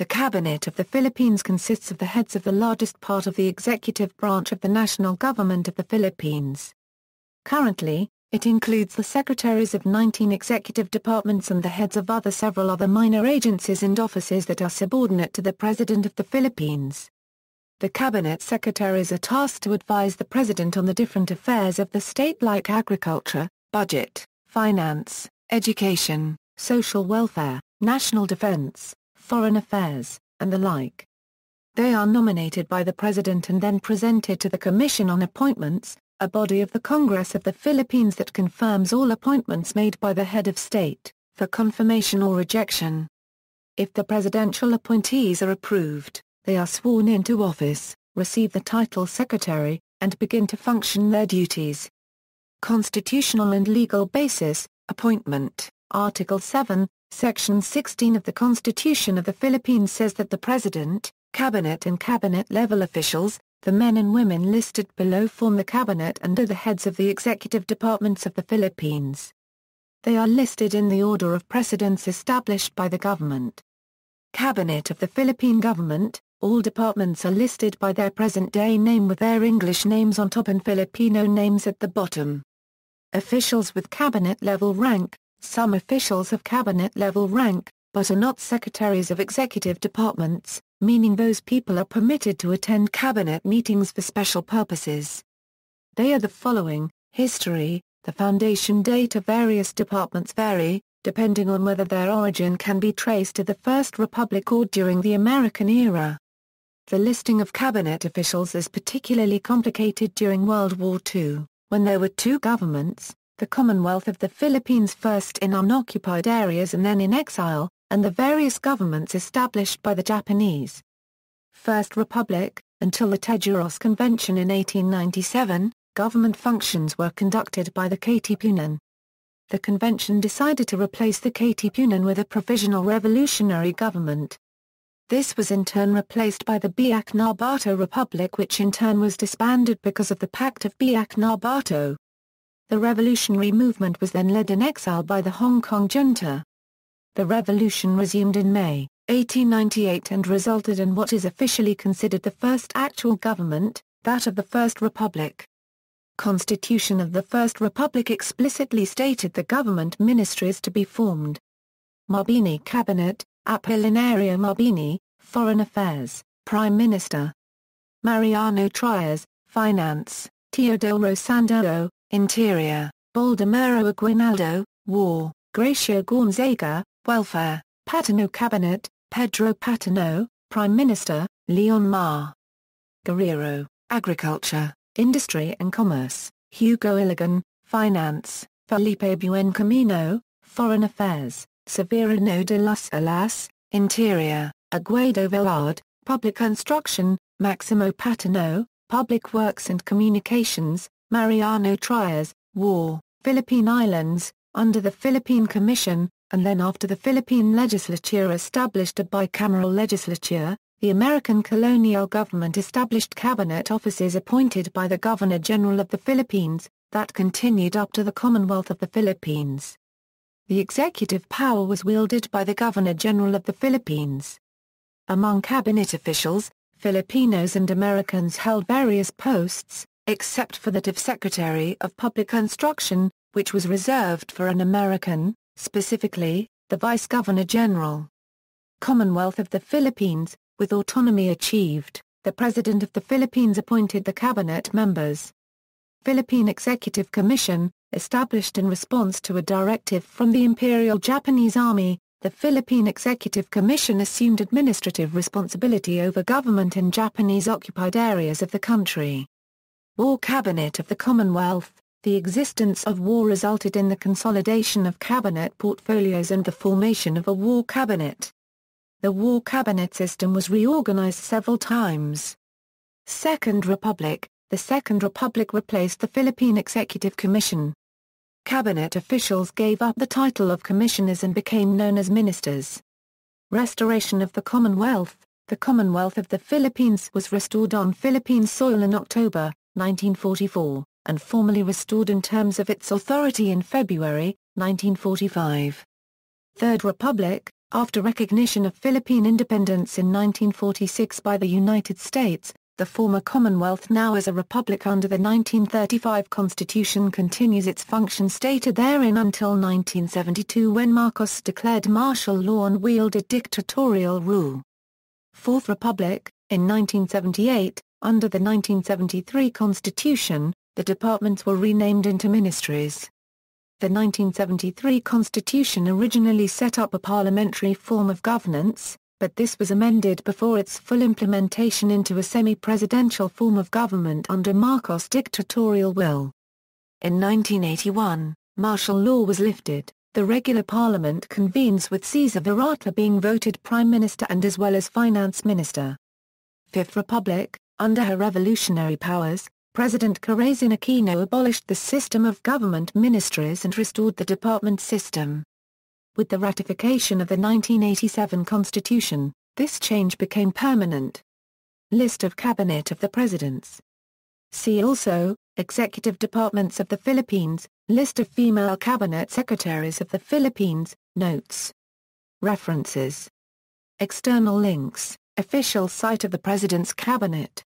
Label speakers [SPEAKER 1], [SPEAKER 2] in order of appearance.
[SPEAKER 1] The Cabinet of the Philippines consists of the heads of the largest part of the executive branch of the national government of the Philippines. Currently, it includes the secretaries of 19 executive departments and the heads of several other minor agencies and offices that are subordinate to the President of the Philippines. The cabinet secretaries are tasked to advise the President on the different affairs of the state like agriculture, budget, finance, education, social welfare, national defense, foreign affairs, and the like. They are nominated by the President and then presented to the Commission on Appointments, a body of the Congress of the Philippines that confirms all appointments made by the head of state, for confirmation or rejection. If the presidential appointees are approved, they are sworn into office, receive the title Secretary, and begin to function their duties. Constitutional and legal basis, appointment. Article 7, Section 16 of the Constitution of the Philippines says that the President, Cabinet and Cabinet-level officials, the men and women listed below form the Cabinet and are the heads of the executive departments of the Philippines. They are listed in the order of precedence established by the government. Cabinet of the Philippine Government, all departments are listed by their present-day name with their English names on top and Filipino names at the bottom. Officials with cabinet-level rank. Some officials have cabinet-level rank, but are not secretaries of executive departments, meaning those people are permitted to attend cabinet meetings for special purposes. They are the following: history. The foundation date of various departments vary, depending on whether their origin can be traced to the First Republic or during the American era. The listing of cabinet officials is particularly complicated during World War II, when there were two governments, the Commonwealth of the Philippines first in unoccupied areas and then in exile, and the various governments established by the Japanese. First Republic. Until the Tejeros Convention in 1897, government functions were conducted by the Katipunan. The convention decided to replace the Katipunan with a provisional revolutionary government. This was in turn replaced by the Biak-na-Bato Republic, which in turn was disbanded because of the Pact of Biak-na-Bato. The revolutionary movement was then led in exile by the Hong Kong junta. The revolution resumed in May 1898 and resulted in what is officially considered the first actual government, that of the First Republic. Constitution of the First Republic explicitly stated the government ministries to be formed. Mabini Cabinet, Apolinario Mabini, Foreign Affairs, Prime Minister. Mariano Trias, Finance, Teodoro Sandao, Interior, Baldomero Aguinaldo, War, Gracio Gonzaga, Welfare, Patino Cabinet, Pedro Patino, Prime Minister, Leon Ma. Guerrero, Agriculture, Industry and Commerce, Hugo Iligan, Finance, Felipe Buencamino, Foreign Affairs, Severino de las Alas, Interior, Aguado Villard, Public Construction, Maximo Patino, Public Works and Communications, Mariano Trias, War, Philippine Islands, under the Philippine Commission, and then after the Philippine legislature established a bicameral legislature, the American colonial government established cabinet offices appointed by the Governor-General of the Philippines, that continued up to the Commonwealth of the Philippines. The executive power was wielded by the Governor-General of the Philippines. Among cabinet officials, Filipinos and Americans held various posts, except for that of Secretary of Public Construction, which was reserved for an American, specifically, the Vice Governor-General. Commonwealth of the Philippines. With autonomy achieved, the President of the Philippines appointed the cabinet members. Philippine Executive Commission, established in response to a directive from the Imperial Japanese Army, the Philippine Executive Commission assumed administrative responsibility over government in Japanese-occupied areas of the country. War Cabinet of the Commonwealth. The existence of war resulted in the consolidation of cabinet portfolios and the formation of a war cabinet. The war cabinet system was reorganized several times. Second Republic. The Second Republic replaced the Philippine Executive Commission. Cabinet officials gave up the title of commissioners and became known as ministers. Restoration of the Commonwealth. The Commonwealth of the Philippines was restored on Philippine soil in October 1944, and formally restored in terms of its authority in February 1945. Third Republic. After recognition of Philippine independence in 1946 by the United States, the former Commonwealth, now as a republic under the 1935 Constitution, continues its function stated therein until 1972, when Marcos declared martial law and wielded dictatorial rule. Fourth Republic. In 1978, under the 1973 Constitution, the departments were renamed into ministries. The 1973 Constitution originally set up a parliamentary form of governance, but this was amended before its full implementation into a semi-presidential form of government under Marcos' dictatorial will. In 1981, martial law was lifted. The regular parliament convenes with Cesar Virata being voted prime minister and as well as finance minister. Fifth Republic. Under her revolutionary powers, President Corazon Aquino abolished the system of government ministries and restored the department system. With the ratification of the 1987 Constitution, this change became permanent. List of Cabinet of the Presidents. See also, Executive Departments of the Philippines, List of female Cabinet Secretaries of the Philippines, Notes. References. External links, official site of the President's Cabinet.